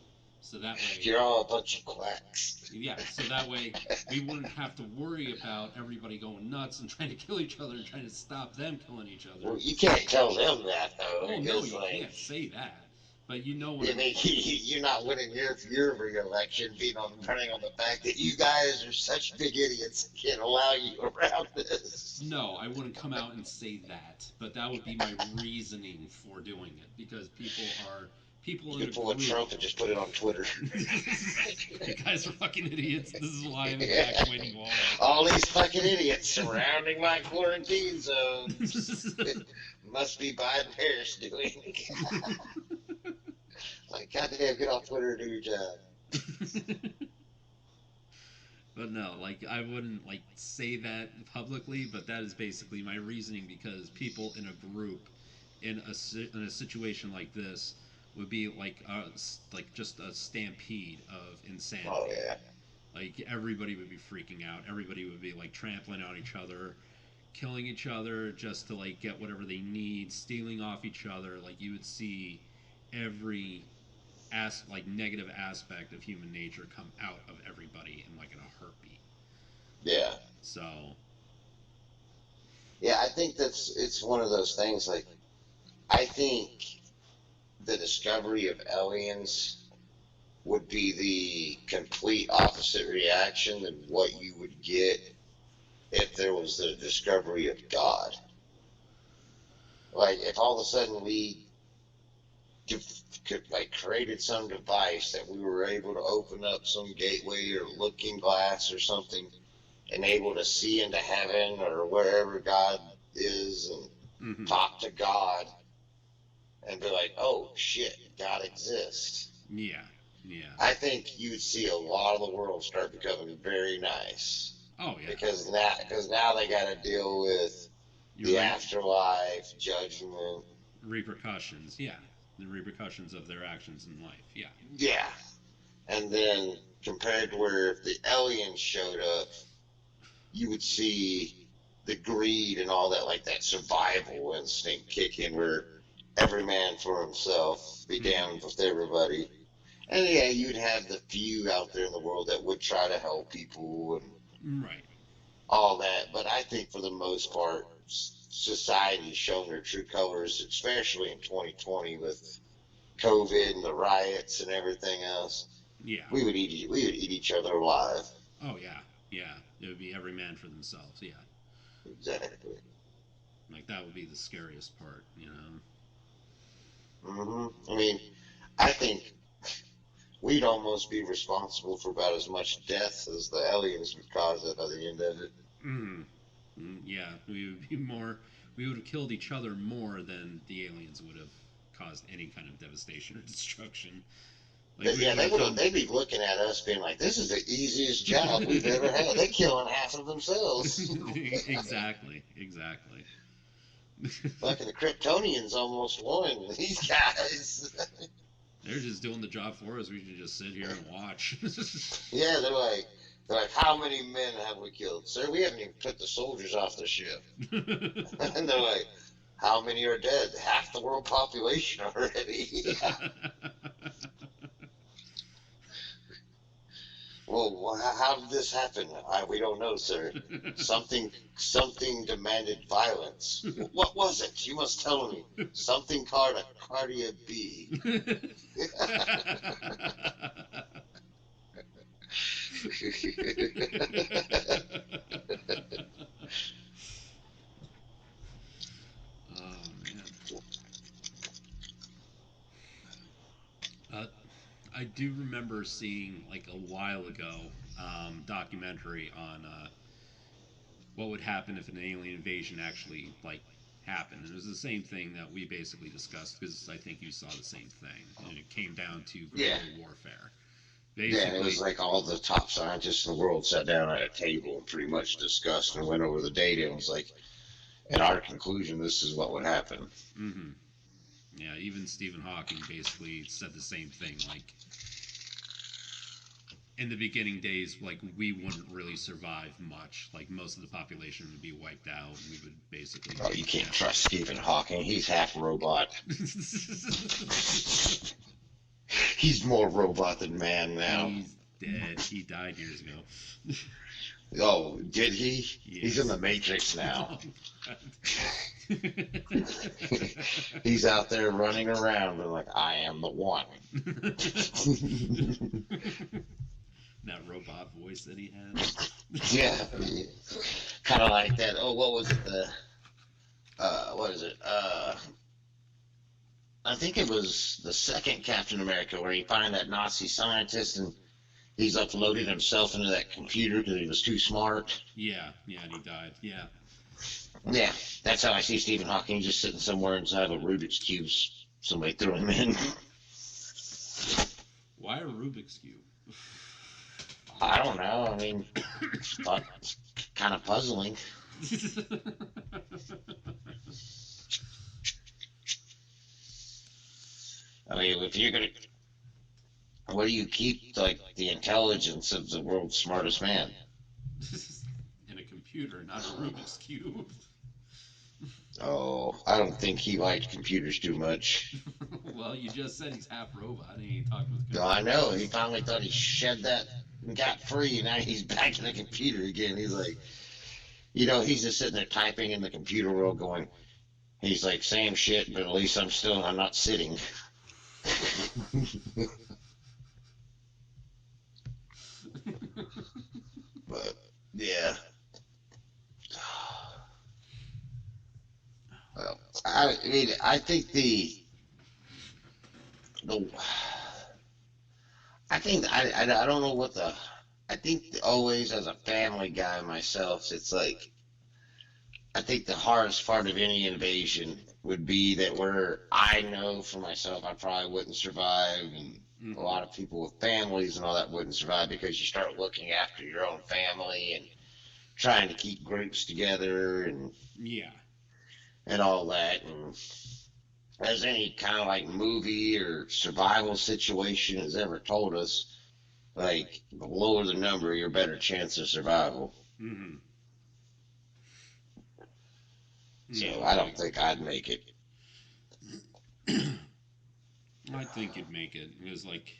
S1: so that way,
S2: You're all a bunch of quacks.
S1: yeah, so that way we wouldn't have to worry about everybody going nuts and trying to kill each other and trying to stop them killing each other.
S2: Well, you can't tell them that though,
S1: Oh no,
S2: because
S1: you
S2: like,
S1: can't say that. But you know what
S2: I
S1: I'm.
S2: mean, you're not winning your re-election, being on running on the fact that you guys are such big idiots. Can't allow you around this.
S1: No, I wouldn't come out and say that, but that would be my reasoning for doing it because people
S2: You
S1: in a
S2: could pull a
S1: group.
S2: Trump and just put it on Twitter.
S1: You guys are fucking idiots. This is why I'm evacuating Walmart.
S2: All these fucking idiots surrounding my quarantine zones. Must be Biden Harris doing. Like, goddamn, get off Twitter and do your job.
S1: But no, like I wouldn't like say that publicly, but that is basically my reasoning because people in a group in a situation like this would be like just a stampede of
S2: Oh
S1: insanity.
S2: yeah,
S1: Like everybody would be freaking out. Everybody would be like trampling on each other, killing each other just to like get whatever they need, stealing off each other. Like you would see every like negative aspect of human nature come out of everybody in like in a heartbeat.
S2: yeah,
S1: So
S2: yeah. I think it's one of those things. Like, I think the discovery of aliens would be the complete opposite reaction than what you would get if there was the discovery of God. Like, if all of a sudden we could like created some device that we were able to open up some gateway or looking glass or something and able to see into heaven or wherever God is and
S1: mm-hmm.
S2: talk to God and be like, oh shit, God exists.
S1: Yeah, yeah.
S2: I think you'd see a lot of the world start becoming very nice
S1: Oh yeah.
S2: because now they got to deal with
S1: You're
S2: the
S1: right.
S2: afterlife, judgment.
S1: Repercussions. Yeah, the repercussions of their actions in life. Yeah.
S2: Yeah, and then compared to where if the aliens showed up, you would see the greed and all that, like that survival instinct kick in, where every man for himself, be
S1: Mm-hmm.
S2: down with everybody. And yeah, you'd have the few out there in the world that would try to help people and
S1: Right.
S2: all that. But I think for the most part, society's shown their true colors, especially in 2020 with COVID and the riots and everything else.
S1: Yeah.
S2: We would eat each other alive.
S1: Oh yeah. Yeah. It would be every man for themselves. Yeah.
S2: Exactly.
S1: Like that would be the scariest part. You know.
S2: I mean, I think we'd almost be responsible for about as much death as the aliens would cause it by the end of it.
S1: Mm. Yeah. We would be more. We would have killed each other more than the aliens would have caused any kind of devastation or destruction. Like we
S2: Yeah,
S1: would
S2: they
S1: have
S2: would.
S1: done.
S2: They'd be looking at us, being like, "This is the easiest job we've ever had." They're killing half of themselves.
S1: Exactly. Exactly.
S2: Fucking the Kryptonians almost won. These guys.
S1: They're just doing the job for us. We can just sit here and watch.
S2: Yeah, they're like, how many men have we killed, sir? We haven't even took the soldiers off the ship. And they're like, how many are dead? Half the world population already. Well, how did this happen? We don't know, sir. Something demanded violence. What was it? You must tell me. Something called a Cardia B.
S1: Oh man. Uh, I do remember seeing like a while ago documentary on what would happen if an alien invasion actually like happened. And it was the same thing that we basically discussed because I think you saw the same thing. And it came down to
S2: Yeah.
S1: guerrilla warfare.
S2: Yeah, and it was
S1: Basically,
S2: like all the top scientists in the world sat down at a table and pretty much discussed and went over the data and was like, in our conclusion, this is what would happen.
S1: hmm yeah, even Stephen Hawking basically said the same thing. Like, in the beginning days, like, we wouldn't really survive much. Like, most of the population would be wiped out, and we would basically.
S2: Oh, you can't trust Stephen Hawking. He's half robot. He's more robot than man now.
S1: He's dead. He died years ago.
S2: Oh, did he?
S1: Yes.
S2: He's in the Matrix now.
S1: Oh,
S2: He's out there running around and like, I am the one.
S1: that robot voice that he had.
S2: Yeah. Kind of like that. Oh, what was it? What is it? I think it was the second Captain America where he found that Nazi scientist and he's uploaded himself into that computer because he was too smart.
S1: Yeah, and he died. Yeah.
S2: Yeah, that's how I see Stephen Hawking, just sitting somewhere inside of a Rubik's Cube. Somebody threw him in.
S1: Why a Rubik's Cube?
S2: I don't know. I mean, thought it's kind of puzzling. I mean, if you're gonna, where do you keep like the intelligence of the world's smartest man?
S1: In a computer, not a Rubik's Cube.
S2: Oh, I don't think he liked computers too much.
S1: Well, you just said he's half robot and he talked with
S2: No, I know. He finally thought he shed that and got free, and now he's back in the computer again. He's like, he's just sitting there typing in the computer world going, he's like, same shit, but at least I'm not sitting. But, yeah. Well, I mean, I think I don't know what I think always as a family guy myself, it's like, I think the hardest part of any invasion would be that where I know for myself I probably wouldn't survive, and a lot of people with families and all that wouldn't survive because you start looking after your own family and trying to keep groups together and
S1: Yeah.
S2: and all that. And as any kind of like movie or survival situation has ever told us, like the lower the number, your better chance of survival.
S1: Mm-hmm.
S2: So I don't think I'd make it.
S1: I think you'd make it. It was like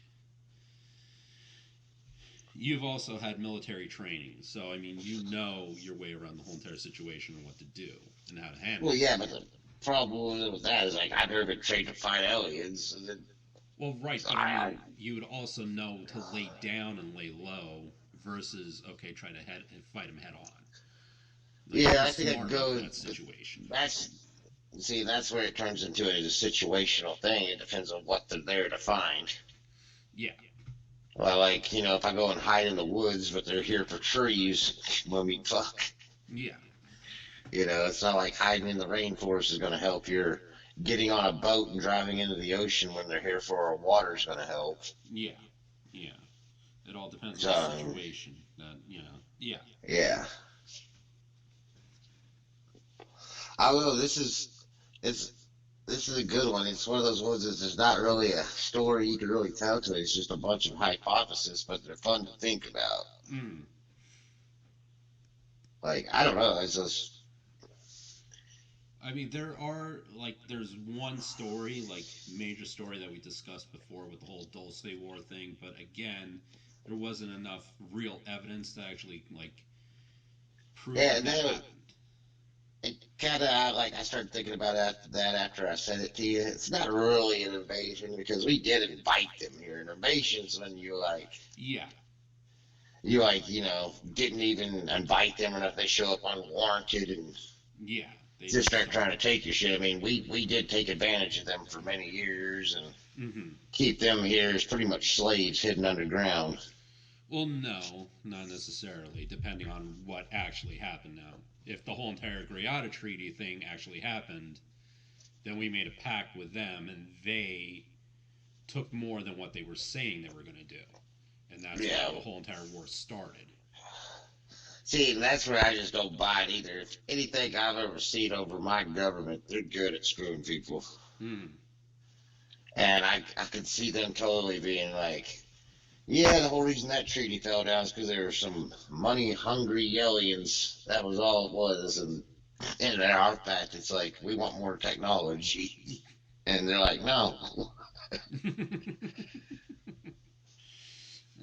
S1: you've also had military training, so I mean you know your way around the whole entire situation and what to do and how to handle
S2: Well,
S1: it.
S2: yeah, but the problem with that is like I've never been trained to fight aliens. And then,
S1: Well, right, but I mean, you would also know to lay down and lay low versus okay, try to fight him head on. Like,
S2: yeah,
S1: you're
S2: I think
S1: smart
S2: I'd go.
S1: enough in that situation.
S2: That's where it turns into a situational thing. It depends on what they're there to find.
S1: Yeah.
S2: Well, like, if I go and hide in the woods, but they're here for trees, well, I mean, fuck.
S1: Yeah.
S2: It's not like hiding in the rainforest is going to help. You're getting on a boat and driving into the ocean when they're here for water is going to help.
S1: Yeah. Yeah. It all depends on the situation. Yeah.
S2: Yeah. I will. This is a good one. It's one of those ones that there's not really a story you can really tell to it. It's just a bunch of hypotheses, but they're fun to think about.
S1: Mm.
S2: Like, I don't know. It's just.
S1: I mean, there's one story, like, major story that we discussed before with the whole Dulce War thing, but again, there wasn't enough real evidence to actually, like, prove that happened.
S2: It kind of, like, I started thinking about that after I said it to you. It's not really an invasion because we did invite them here. An invasion's when you, like.
S1: Yeah.
S2: You, like, didn't even invite them, and if they show up unwarranted and.
S1: Yeah.
S2: Just start trying to take your shit. I mean, we did take advantage of them for many years and keep them here as pretty much slaves hidden underground.
S1: Well, no, not necessarily, depending on what actually happened now. If the whole entire Greada Treaty thing actually happened, then we made a pact with them and they took more than what they were saying they were going to do. And that's why
S2: Yeah.
S1: the whole entire war started.
S2: See, that's where I just don't buy it either. If anything I've ever seen over my government, they're good at screwing people.
S1: Hmm.
S2: And I could see them totally being like, yeah, the whole reason that treaty fell down is because there were some money hungry aliens. That was all it was. And in our fact, it's like, we want more technology. And they're like, no.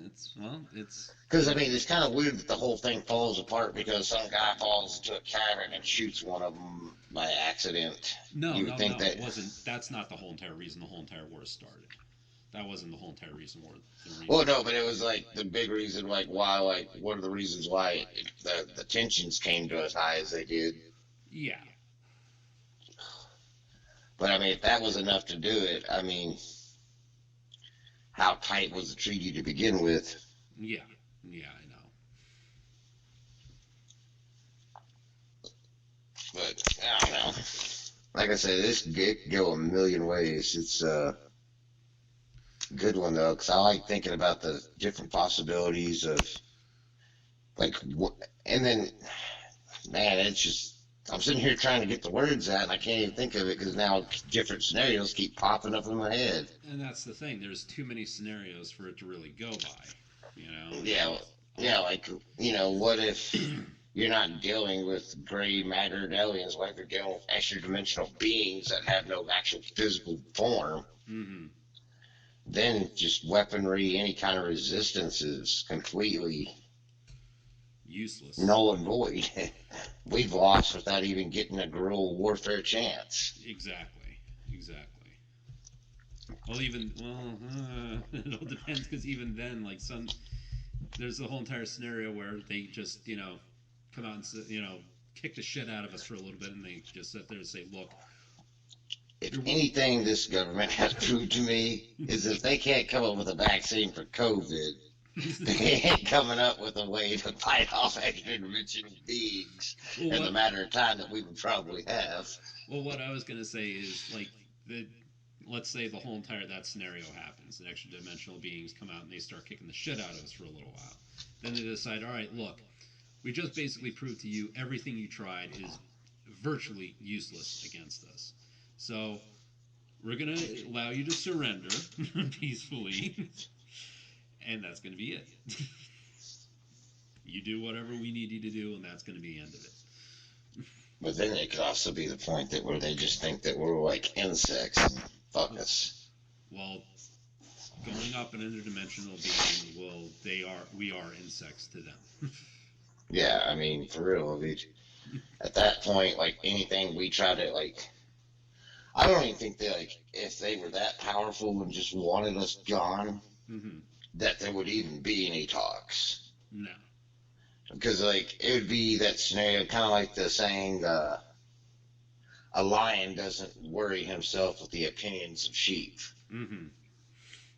S1: It's well, it's
S2: Because, I mean, it's kind of weird that the whole thing falls apart because some guy falls into a cavern and shoots one of them by accident.
S1: no,
S2: You would
S1: no,
S2: think
S1: no.
S2: that.
S1: It wasn't. That's not the whole entire reason the whole entire war started. That wasn't the whole entire reason war. The
S2: Well,
S1: reason.
S2: no, but it was like the big reason, like why, like what are the reasons why the tensions came to as high as they did.
S1: Yeah,
S2: But I mean, if that was enough to do it, I mean, how tight was the treaty to begin with?
S1: yeah, yeah. I know.
S2: But I don't know. Like I said, this could go a million ways. It's a good one though, because I like thinking about the different possibilities of like, and then man, it's just. I'm sitting here trying to get the words out, and I can't even think of it because now different scenarios keep popping up in my head.
S1: And that's the thing. There's too many scenarios for it to really go by. You know,
S2: Yeah,
S1: it's
S2: yeah,
S1: all.
S2: like what if you're not dealing with gray mattered aliens? What if you're dealing with extra dimensional beings that have no actual physical form?
S1: Mm-hmm.
S2: Then just weaponry, any kind of resistance is completely
S1: Useless.
S2: null and void. We've lost without even getting a guerrilla warfare chance.
S1: Exactly. Exactly. Well, even it all depends because even then, like there's the whole entire scenario where they just come out and kick the shit out of us for a little bit, and they just sit there and say, "Look,
S2: If
S1: you're
S2: anything this government has proved to me is if they can't come up with a vaccine for COVID, they ain't coming up with a way to fight off extra dimensional beings
S1: well,
S2: in the
S1: what
S2: matter of time that we would probably have.
S1: well, what I was gonna say is like the let's say the whole entire that scenario happens, and extra dimensional beings come out and they start kicking the shit out of us for a little while. Then they decide, all right, look, we just basically proved to you everything you tried is virtually useless against us. So we're going to allow you to surrender peacefully, and that's going to be it. You do whatever we need you to do, and that's going to be the end of it.
S2: But then it could also be the point that where they just think that we're like insects and fuck us.
S1: Well, going up an interdimensional being, well, we are insects to them.
S2: Yeah, I mean, for real, I mean, at that point, like anything we try to like, I don't even think that like if they were that powerful and just wanted us gone,
S1: Mm-hmm.
S2: that there would even be any talks.
S1: No.
S2: Because like it would be that scenario, kind of like the saying, a lion doesn't worry himself with the opinions of sheep.
S1: Mm-hmm.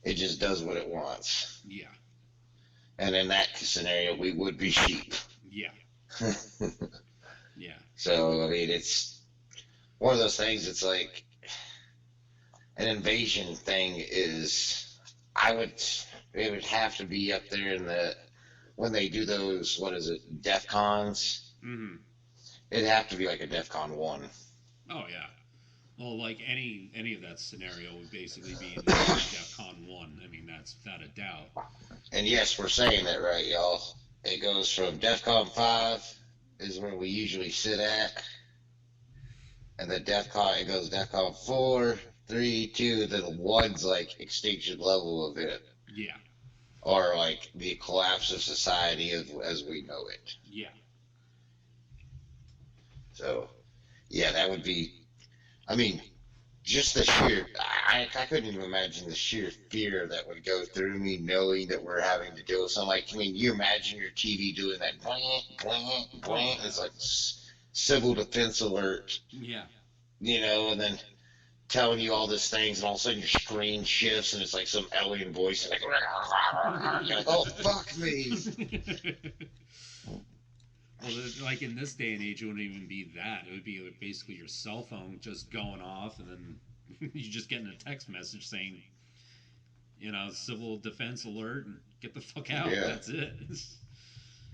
S2: It just does what it wants.
S1: Yeah.
S2: And in that scenario, we would be sheep.
S1: Yeah. Yeah.
S2: So I mean, it's one of those things. It's like an invasion thing is. I would. It would have to be up there in the when they do those. What is it? DEF cons.
S1: Mm-hmm.
S2: It'd have to be like a DEF CON 1.
S1: Oh yeah. Well, like any of that scenario would basically be in DEFCON 1. I mean, that's without a doubt.
S2: And yes, we're saying that right, y'all. It goes from DEF CON 5 is where we usually sit at, and then DEF CON it goes DEF CON 4, 3, 2, then 1's like extinction level event,
S1: Yeah.
S2: or like the collapse of society as we know it.
S1: Yeah.
S2: So yeah, that would be. I mean, just the sheer. I couldn't even imagine the sheer fear that would go through me knowing that we're having to deal with something like. I mean, you imagine your TV doing that blank, blank, blank. It's like civil defense alert,
S1: Yeah.
S2: and then telling you all these things, and all of a sudden your screen shifts, and it's like some alien voice, like, you're like, oh fuck me.
S1: Well, like in this day and age, it wouldn't even be that. It would be like basically your cell phone just going off, and then you just getting a text message saying, civil defense alert, and get the fuck out.
S2: Yeah,
S1: That's it.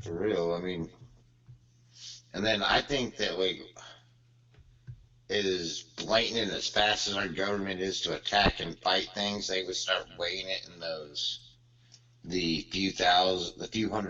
S2: for real. I mean, and then I think that like as blatant and as fast as our government is to attack and fight things, they would start weighing it in the few hundred